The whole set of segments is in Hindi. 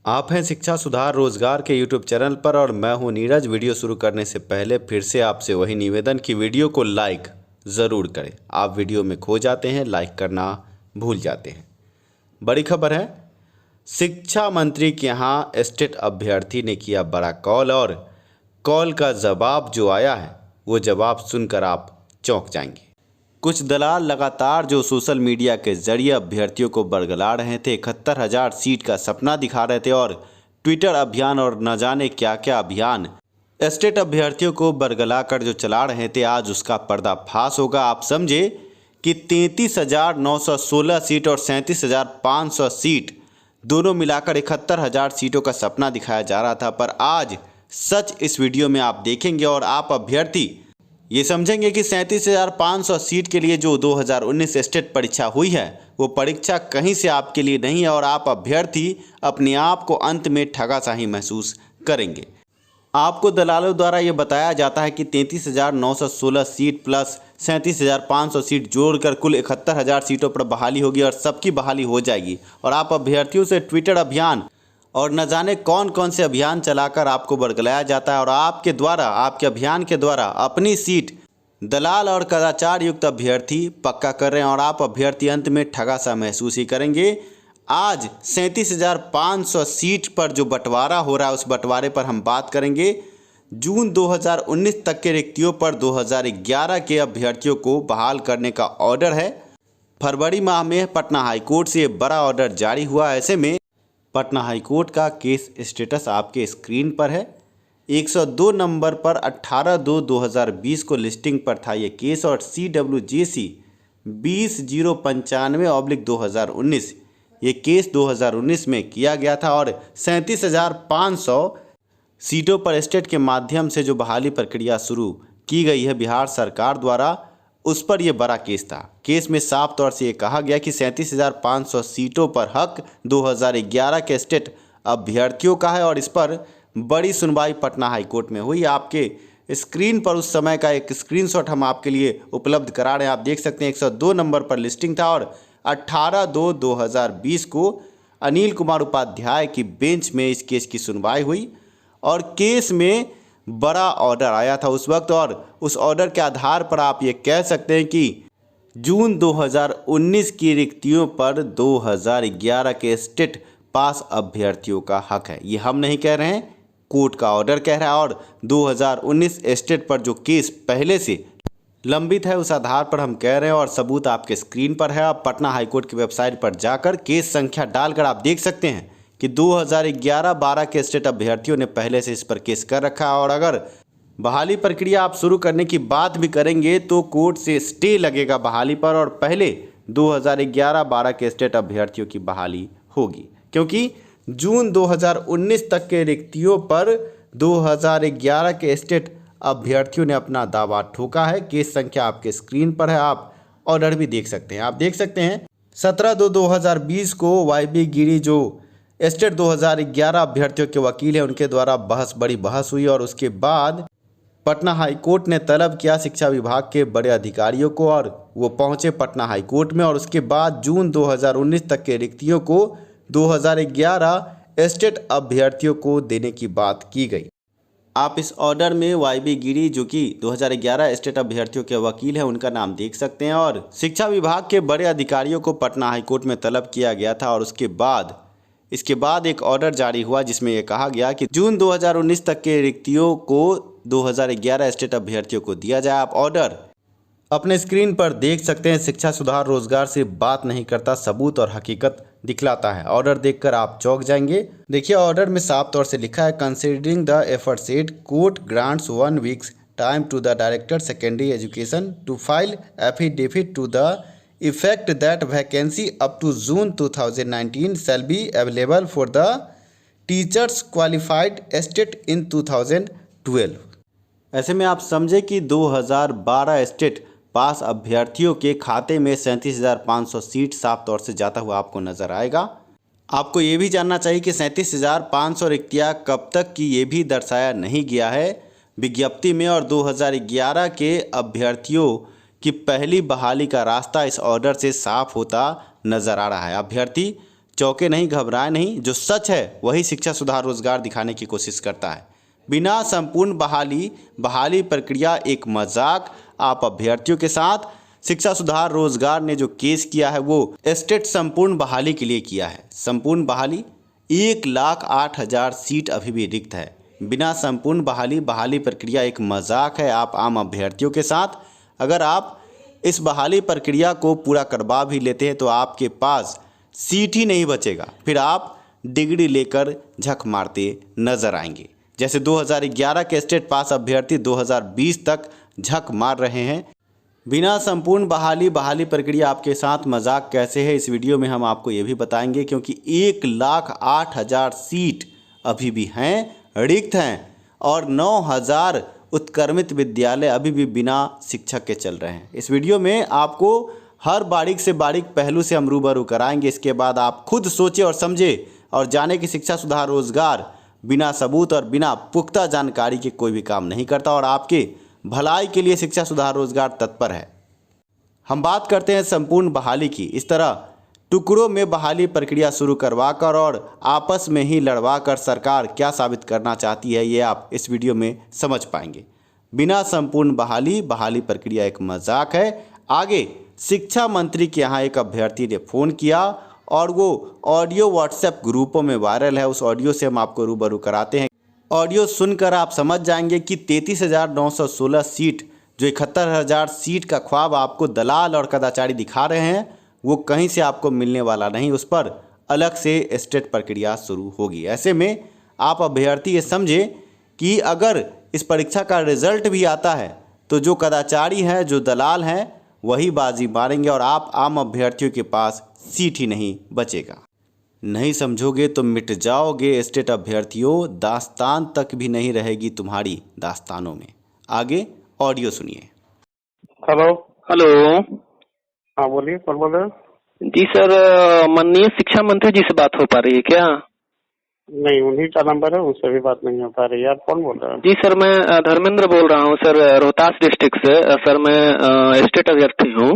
आप हैं शिक्षा सुधार रोजगार के यूट्यूब चैनल पर और मैं हूं नीरज। वीडियो शुरू करने से पहले फिर से आपसे वही निवेदन कि वीडियो को लाइक ज़रूर करें। आप वीडियो में खो जाते हैं, लाइक करना भूल जाते हैं। बड़ी खबर है, शिक्षा मंत्री के यहाँ एस्टेट अभ्यर्थी ने किया बड़ा कॉल और कॉल का जवाब जो आया है वो जवाब सुनकर आप चौंक जाएंगे। कुछ दलाल लगातार जो सोशल मीडिया के जरिए अभ्यर्थियों को बरगला रहे थे, 71,000 सीट का सपना दिखा रहे थे और ट्विटर अभियान और न जाने क्या क्या अभियान एस्टेट अभ्यर्थियों को बरगला कर जो चला रहे थे, आज उसका पर्दाफाश होगा। आप समझे कि 33,916 सीट और 37,500 सीट दोनों मिलाकर 71,000 सीटों का सपना दिखाया जा रहा था, पर आज सच इस वीडियो में आप देखेंगे और आप अभ्यर्थी ये समझेंगे कि 37,500 सीट के लिए जो 2019 एस्टेट परीक्षा हुई है वो परीक्षा कहीं से आपके लिए नहीं है और आप अभ्यर्थी अपने आप को अंत में ठगा सा ही महसूस करेंगे। आपको दलालों द्वारा ये बताया जाता है कि 33,916 सीट प्लस 37,500 सीट जोड़कर कुल 71,000 सीटों पर बहाली होगी और सबकी बहाली हो जाएगी और आप अभ्यर्थियों से ट्विटर अभियान और न जाने कौन कौन से अभियान चलाकर आपको बरगलाया जाता है और आपके द्वारा, आपके अभियान के द्वारा अपनी सीट दलाल और कदाचार युक्त अभ्यर्थी पक्का कर रहे हैं और आप अभ्यर्थी अंत में ठगा सा महसूस ही करेंगे। आज 37,500 सीट पर जो बंटवारा हो रहा है उस बंटवारे पर हम बात करेंगे। जून 2019 तक के रिक्तियों पर 2011 के अभ्यर्थियों को बहाल करने का ऑर्डर है। फरवरी माह में पटना हाईकोर्ट से बड़ा ऑर्डर जारी हुआ। ऐसे में पटना हाईकोर्ट का केस स्टेटस आपके स्क्रीन पर है। 102 नंबर पर 18/2/2020 को लिस्टिंग पर था ये केस और CWJC 20/095/2019 ये केस 2019 में किया गया था और 37,500 सीटों पर एस्टेट के माध्यम से जो बहाली प्रक्रिया शुरू की गई है बिहार सरकार द्वारा, उस पर यह बड़ा केस था। केस में साफ तौर से ये कहा गया कि 37,500 सीटों पर हक 2011 के एस्टेट अभ्यर्थियों का है और इस पर बड़ी सुनवाई पटना हाईकोर्ट में हुई। आपके स्क्रीन पर उस समय का एक स्क्रीनशॉट हम आपके लिए उपलब्ध करा रहे हैं। आप देख सकते हैं 102 नंबर पर लिस्टिंग था और 18/2/2020 को अनिल कुमार उपाध्याय की बेंच में इस केस की सुनवाई हुई और केस में बड़ा ऑर्डर आया था उस वक्त और उस ऑर्डर के आधार पर आप ये कह सकते हैं कि जून 2019 की रिक्तियों पर 2011 के एस्टेट पास अभ्यर्थियों का हक है। ये हम नहीं कह रहे हैं, कोर्ट का ऑर्डर कह रहा है और 2019 एस्टेट पर जो केस पहले से लंबित है उस आधार पर हम कह रहे हैं और सबूत आपके स्क्रीन पर है। आप पटना हाईकोर्ट की वेबसाइट पर जाकर केस संख्या डालकर आप देख सकते हैं कि 2011-12 के एस्टेट अभ्यर्थियों ने पहले से इस पर केस कर रखा है और अगर बहाली प्रक्रिया आप शुरू करने की बात भी करेंगे तो कोर्ट से स्टे लगेगा बहाली पर और पहले 2011-12 के एस्टेट अभ्यर्थियों की बहाली होगी, क्योंकि जून 2019 तक के रिक्तियों पर 2011 के एस्टेट अभ्यर्थियों ने अपना दावा ठोका है। केस संख्या आपके स्क्रीन पर है, आप ऑर्डर भी देख सकते हैं। आप देख सकते हैं 17/2/2020 को YB गिरी जो एस्टेट 2011 अभ्यर्थियों के वकील हैं उनके द्वारा बड़ी बहस हुई और उसके बाद पटना हाईकोर्ट ने तलब किया शिक्षा विभाग के बड़े अधिकारियों को और वो पहुंचे पटना हाईकोर्ट में और उसके बाद जून 2019 तक के रिक्तियों को 2011 एस्टेट अभ्यर्थियों को देने की बात की गई। आप इस ऑर्डर में YB गिरी जो कि 2011 एस्टेट अभ्यर्थियों के वकील हैं उनका नाम देख सकते हैं और शिक्षा विभाग के बड़े अधिकारियों को पटना हाईकोर्ट में तलब किया गया था और इसके बाद एक ऑर्डर जारी हुआ जिसमें यह कहा गया कि जून 2019 तक के रिक्तियों को 2011 एस्टेट अभ्यर्थियों को दिया जाए। आप ऑर्डर अपने स्क्रीन पर देख सकते हैं। शिक्षा सुधार रोजगार से बात नहीं करता, सबूत और हकीकत दिखलाता है। ऑर्डर देखकर आप चौंक जाएंगे। देखिए ऑर्डर में साफ तौर से लिखा है, considering the effort said court grants 1 weeks time to the director secondary education to file affidavit to the effect that vacancy up to June 2019 shall be available for the teachers qualified estate in 2012। ऐसे में आप समझे कि 2012 एस्टेट पास अभ्यर्थियों के खाते में 37,500 सीट साफ तौर से जाता हुआ आपको नजर आएगा। आपको ये भी जानना चाहिए कि 37,500 रिक्तियाँ कब तक की ये भी दर्शाया नहीं गया है विज्ञप्ति में और 2011 के अभ्यर्थियों की पहली बहाली का रास्ता इस ऑर्डर से साफ होता नजर आ रहा है। अभ्यर्थी चौंके नहीं, घबराए नहीं, जो सच है वही शिक्षा सुधार रोजगार दिखाने की कोशिश करता है। बिना संपूर्ण बहाली प्रक्रिया एक मजाक आप अभ्यर्थियों के साथ शिक्षा सुधार रोजगार ने जो केस किया है वो स्टेट संपूर्ण बहाली के लिए किया है। संपूर्ण बहाली 1,08,000 सीट अभी भी रिक्त है। बिना संपूर्ण बहाली प्रक्रिया एक मजाक है आप आम अभ्यर्थियों के साथ। अगर आप इस बहाली प्रक्रिया को पूरा करवा भी लेते हैं तो आपके पास सीट ही नहीं बचेगा, फिर आप डिग्री लेकर झक मारते नजर आएंगे। जैसे 2011 के स्टेट पास अभ्यर्थी 2020 तक झक मार रहे हैं। बिना संपूर्ण बहाली प्रक्रिया आपके साथ मजाक कैसे है, इस वीडियो में हम आपको ये भी बताएंगे, क्योंकि 1,08,000 सीट अभी भी हैं, रिक्त हैं और 9,000 उत्क्रमित विद्यालय अभी भी बिना शिक्षक के चल रहे हैं। इस वीडियो में आपको हर बारीक से बारीक पहलू से हम रूबरू कराएंगे। इसके बाद आप खुद सोचें और समझें और जाने कि शिक्षा सुधार रोजगार बिना सबूत और बिना पुख्ता जानकारी के कोई भी काम नहीं करता और आपके भलाई के लिए शिक्षा सुधार रोजगार तत्पर है। हम बात करते हैं संपूर्ण बहाली की। इस तरह टुकड़ों में बहाली प्रक्रिया शुरू करवाकर और आपस में ही लड़वाकर सरकार क्या साबित करना चाहती है ये आप इस वीडियो में समझ पाएंगे। बिना संपूर्ण बहाली प्रक्रिया एक मजाक है। आगे शिक्षा मंत्री के यहाँ एक अभ्यर्थी ने फ़ोन किया और वो ऑडियो व्हाट्सएप ग्रुपों में वायरल है। उस ऑडियो से हम आपको रूबरू कराते हैं। ऑडियो सुनकर आप समझ जाएंगे कि 33,916 सीट, जो 71,000 सीट का ख्वाब आपको दलाल और कदाचारी दिखा रहे हैं, वो कहीं से आपको मिलने वाला नहीं। उस पर अलग से स्टेट प्रक्रिया शुरू होगी। ऐसे में आप अभ्यर्थी ये समझें कि अगर इस परीक्षा का रिजल्ट भी आता है तो जो कदाचारी हैं, जो दलाल हैं, वही बाजी मारेंगे और आप आम अभ्यर्थियों के पास सीट ही नहीं बचेगा। नहीं समझोगे तो मिट जाओगे स्टेट अभ्यर्थियों, दास्तान तक भी नहीं रहेगी तुम्हारी दास्तानों में। आगे ऑडियो सुनिए। Hello hello. हाँ बोलिए, कौन बोल रहे हो? जी सर, माननीय शिक्षा मंत्री जी से बात हो पा रही है क्या? नहीं, उन्हीं का नंबर है, उनसे भी बात नहीं हो पा रही है। आप कौन बोल रहे हो? जी सर, मैं धर्मेंद्र बोल रहा हूँ सर, रोहतास डिस्ट्रिक्ट से। सर मैं स्टेट अभ्यर्थी हूँ।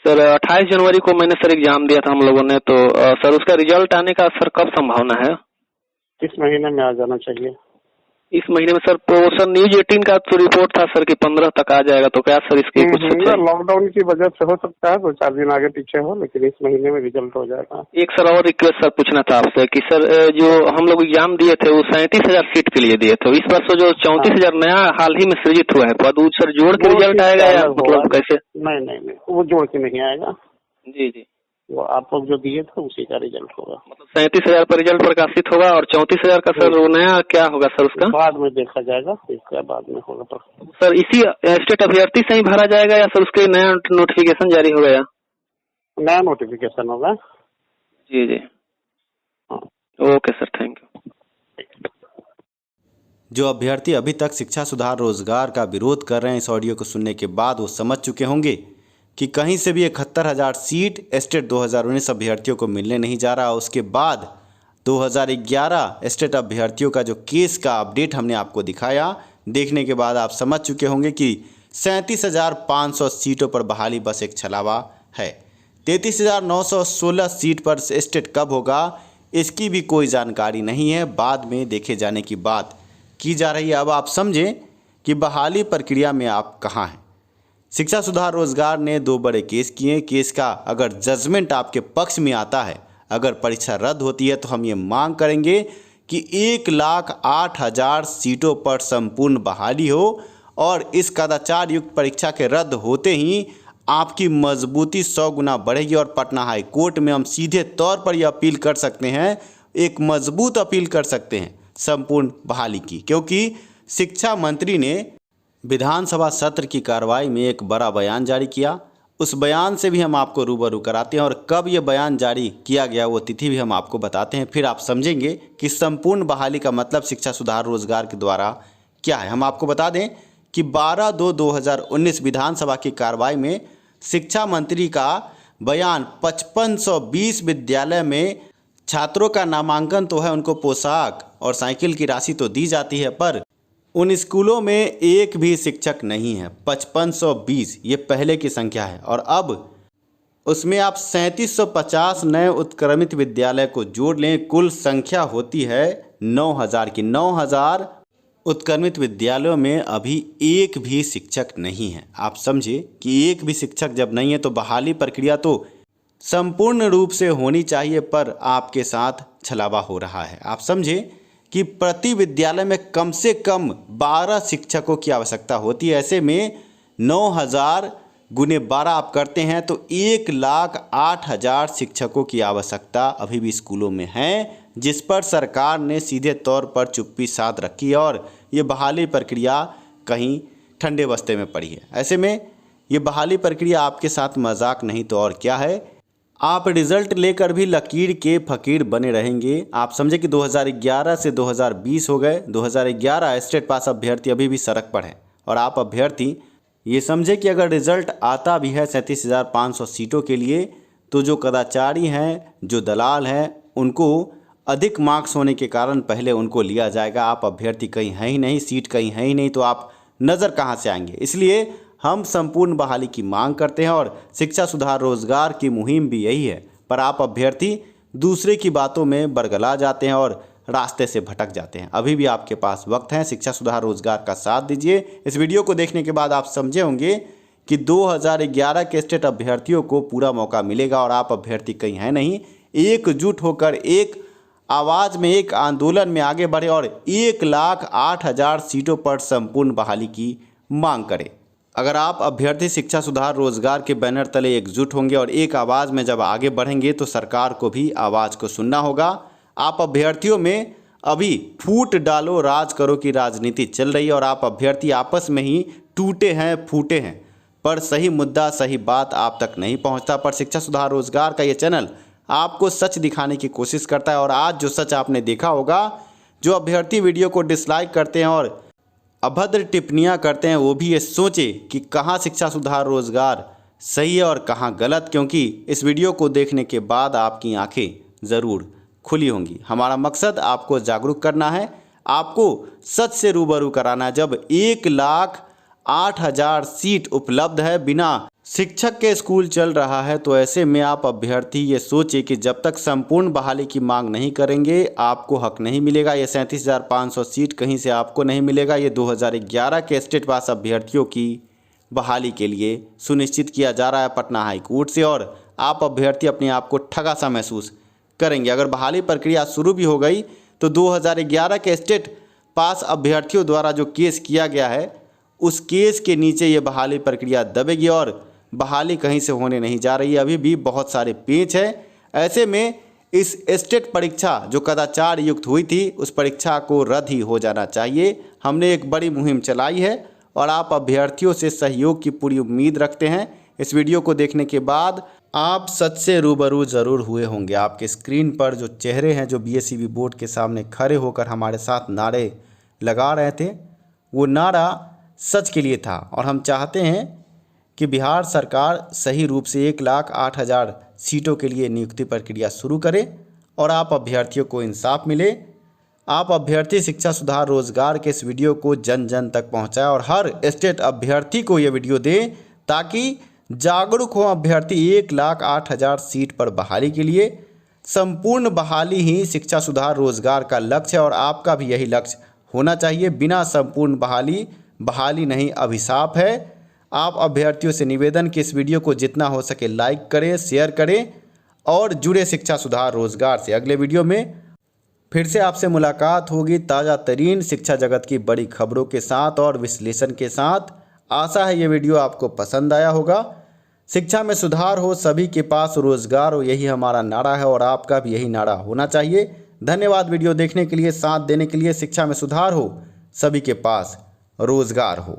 सर 28 जनवरी को मैंने सर एग्जाम दिया था हम लोगों ने, तो सर उसका रिजल्ट आने का सर कब संभावना है? इस महीने में आ जाना चाहिए। इस महीने में सर? सर न्यूज 18 का तो रिपोर्ट था सर कि 15 तक आ जाएगा, तो क्या सर इसकी कुछ लॉकडाउन की वजह से हो सकता है 2-4 दिन आगे पीछे हो, लेकिन इस महीने में रिजल्ट हो जाएगा। एक सर और रिक्वेस्ट सर पूछना था आपसे कि सर जो हम लोग एग्जाम दिए थे वो 37,000 सीट के लिए दिए थे। इस वर्ष जो 34,000 नया हाल ही में सृजित हुआ है, तो सर जोड़ के रिजल्ट आएगा या मतलब कैसे? नहीं, वो जोड़ के नहीं आएगा। जी, वो आप लोग जो दिए थे उसी का रिजल्ट होगा। मतलब 37,000 पर रिजल्ट प्रकाशित होगा और 34,000 का सर वो नया क्या होगा सर उसका? बाद में देखा जाएगा, इसका बाद में होगा। तो सर इसी स्टेट अभ्यर्थी से ही भरा जाएगा या सर उसके नया नोटिफिकेशन जारी हो गया? नया नोटिफिकेशन होगा। जी हाँ। Okay sir, thank you. जो अभ्यर्थी अभी तक शिक्षा सुधार रोजगार का विरोध कर रहे हैं, इस ऑडियो को सुनने के बाद वो समझ चुके होंगे कि कहीं से भी 71,000 सीट स्टेट 2019 अभ्यर्थियों को मिलने नहीं जा रहा। उसके बाद 2011 स्टेट अभ्यर्थियों का जो केस का अपडेट हमने आपको दिखाया, देखने के बाद आप समझ चुके होंगे कि 37,500 सीटों पर बहाली बस एक छलावा है। 33,916 सीट पर स्टेट कब होगा इसकी भी कोई जानकारी नहीं है, बाद में देखे जाने की बात की जा रही है। अब आप समझें कि बहाली प्रक्रिया में आप कहाँ हैं। शिक्षा सुधार रोजगार ने 2 बड़े केस किए। केस का अगर जजमेंट आपके पक्ष में आता है, अगर परीक्षा रद्द होती है, तो हम ये मांग करेंगे कि 1,08,000 सीटों पर संपूर्ण बहाली हो और इस कदाचार युक्त परीक्षा के रद्द होते ही आपकी मजबूती 100 गुना बढ़ेगी और पटना हाई कोर्ट में हम सीधे तौर पर यह अपील कर सकते हैं, एक मजबूत अपील कर सकते हैं संपूर्ण बहाली की, क्योंकि शिक्षा मंत्री ने विधानसभा सत्र की कार्रवाई में एक बड़ा बयान जारी किया। उस बयान से भी हम आपको रूबरू कराते हैं और कब ये बयान जारी किया गया वो तिथि भी हम आपको बताते हैं। फिर आप समझेंगे कि संपूर्ण बहाली का मतलब शिक्षा सुधार रोजगार के द्वारा क्या है। हम आपको बता दें कि 12/2/2019 विधानसभा की कार्रवाई में शिक्षा मंत्री का बयान 5520 विद्यालय में छात्रों का नामांकन तो है, उनको पोशाक और साइकिल की राशि तो दी जाती है, पर उन स्कूलों में एक भी शिक्षक नहीं है। 5520 ये पहले की संख्या है और अब उसमें आप 3750 नए उत्क्रमित विद्यालय को जोड़ लें, कुल संख्या होती है 9000 की। 9000 उत्क्रमित विद्यालयों में अभी एक भी शिक्षक नहीं है। आप समझे कि एक भी शिक्षक जब नहीं है तो बहाली प्रक्रिया तो संपूर्ण रूप से होनी चाहिए, पर आपके साथ छलावा हो रहा है। आप समझे कि प्रति विद्यालय में कम से कम 12 शिक्षकों की आवश्यकता होती है। ऐसे में 9000 गुने 12 आप करते हैं तो 1,08,000 शिक्षकों की आवश्यकता अभी भी स्कूलों में है, जिस पर सरकार ने सीधे तौर पर चुप्पी साध रखी है और ये बहाली प्रक्रिया कहीं ठंडे बस्ते में पड़ी है। ऐसे में ये बहाली प्रक्रिया आपके साथ मजाक नहीं तो और क्या है। आप रिजल्ट लेकर भी लकीर के फकीर बने रहेंगे। आप समझे कि 2011 से 2020 हो गए। 2011 स्टेट पास अभ्यर्थी अभी भी सड़क पर हैं और आप अभ्यर्थी ये समझे कि अगर रिजल्ट आता भी है 37,500 सीटों के लिए तो जो कदाचारी हैं, जो दलाल हैं, उनको अधिक मार्क्स होने के कारण पहले उनको लिया जाएगा। आप अभ्यर्थी कहीं है ही नहीं, सीट कहीं है ही नहीं, तो आप नज़र कहाँ से आएंगे। इसलिए हम संपूर्ण बहाली की मांग करते हैं और शिक्षा सुधार रोजगार की मुहिम भी यही है, पर आप अभ्यर्थी दूसरे की बातों में बरगला जाते हैं और रास्ते से भटक जाते हैं। अभी भी आपके पास वक्त है, शिक्षा सुधार रोजगार का साथ दीजिए। इस वीडियो को देखने के बाद आप समझे होंगे कि 2011 के स्टेट अभ्यर्थियों को पूरा मौका मिलेगा और आप अभ्यर्थी कहीं है नहीं। एकजुट होकर एक आवाज़ में, एक आंदोलन में आगे बढ़े और 1,08,000 सीटों पर संपूर्ण बहाली की मांग करें। अगर आप अभ्यर्थी शिक्षा सुधार रोजगार के बैनर तले एकजुट होंगे और एक आवाज़ में जब आगे बढ़ेंगे तो सरकार को भी आवाज़ को सुनना होगा। आप अभ्यर्थियों में अभी फूट डालो राज करो की राजनीति चल रही है और आप अभ्यर्थी आपस में ही टूटे हैं, फूटे हैं, पर सही मुद्दा, सही बात आप तक नहीं पहुंचता। पर शिक्षा सुधार रोजगार का ये चैनल आपको सच दिखाने की कोशिश करता है और आज जो सच आपने देखा होगा, जो अभ्यर्थी वीडियो को डिसलाइक करते हैं और अभद्र टिप्पणियां करते हैं, वो भी ये सोचे कि कहाँ शिक्षा सुधार रोजगार सही है और कहाँ गलत, क्योंकि इस वीडियो को देखने के बाद आपकी आंखें ज़रूर खुली होंगी। हमारा मकसद आपको जागरूक करना है, आपको सच से रूबरू कराना है। जब 1,08,000 सीट उपलब्ध है, बिना शिक्षक के स्कूल चल रहा है, तो ऐसे में आप अभ्यर्थी ये सोचे कि जब तक संपूर्ण बहाली की मांग नहीं करेंगे आपको हक नहीं मिलेगा। ये 37,500 सीट कहीं से आपको नहीं मिलेगा। ये 2011 के स्टेट पास अभ्यर्थियों की बहाली के लिए सुनिश्चित किया जा रहा है पटना हाई कोर्ट से और आप अभ्यर्थी अपने आप को ठगा सा महसूस करेंगे। अगर बहाली प्रक्रिया शुरू भी हो गई तो 2011 के स्टेट पास अभ्यर्थियों द्वारा जो केस किया गया है, उस केस के नीचे ये बहाली प्रक्रिया दबेगी और बहाली कहीं से होने नहीं जा रही है। अभी भी बहुत सारे पेच है। ऐसे में इस स्टेट परीक्षा जो कदाचार युक्त हुई थी, उस परीक्षा को रद्द ही हो जाना चाहिए। हमने एक बड़ी मुहिम चलाई है और आप अभ्यर्थियों से सहयोग की पूरी उम्मीद रखते हैं। इस वीडियो को देखने के बाद आप सच से रूबरू ज़रूर हुए होंगे। आपके स्क्रीन पर जो चेहरे हैं, जो BSEB बोर्ड के सामने खड़े होकर हमारे साथ नारे लगा रहे थे, वो नारा सच के लिए था और हम चाहते हैं कि बिहार सरकार सही रूप से 1,08,000 सीटों के लिए नियुक्ति प्रक्रिया शुरू करे और आप अभ्यर्थियों को इंसाफ मिले। आप अभ्यर्थी शिक्षा सुधार रोजगार के इस वीडियो को जन जन तक पहुंचाएं और हर स्टेट अभ्यर्थी को ये वीडियो दें ताकि जागरूक हो अभ्यर्थी। 1,08,000 सीट पर बहाली के लिए संपूर्ण बहाली ही शिक्षा सुधार रोजगार का लक्ष्य है और आपका भी यही लक्ष्य होना चाहिए। बिना संपूर्ण बहाली नहीं, अभिशाप है। आप अभ्यर्थियों से निवेदन कि इस वीडियो को जितना हो सके लाइक करें, शेयर करें और जुड़े शिक्षा सुधार रोजगार से। अगले वीडियो में फिर से आपसे मुलाकात होगी ताज़ा तरीन शिक्षा जगत की बड़ी खबरों के साथ और विश्लेषण के साथ। आशा है ये वीडियो आपको पसंद आया होगा। शिक्षा में सुधार हो, सभी के पास रोजगार हो, यही हमारा नारा है और आपका भी यही नारा होना चाहिए। धन्यवाद वीडियो देखने के लिए, साथ देने के लिए। शिक्षा में सुधार हो, सभी के पास रोजगार हो।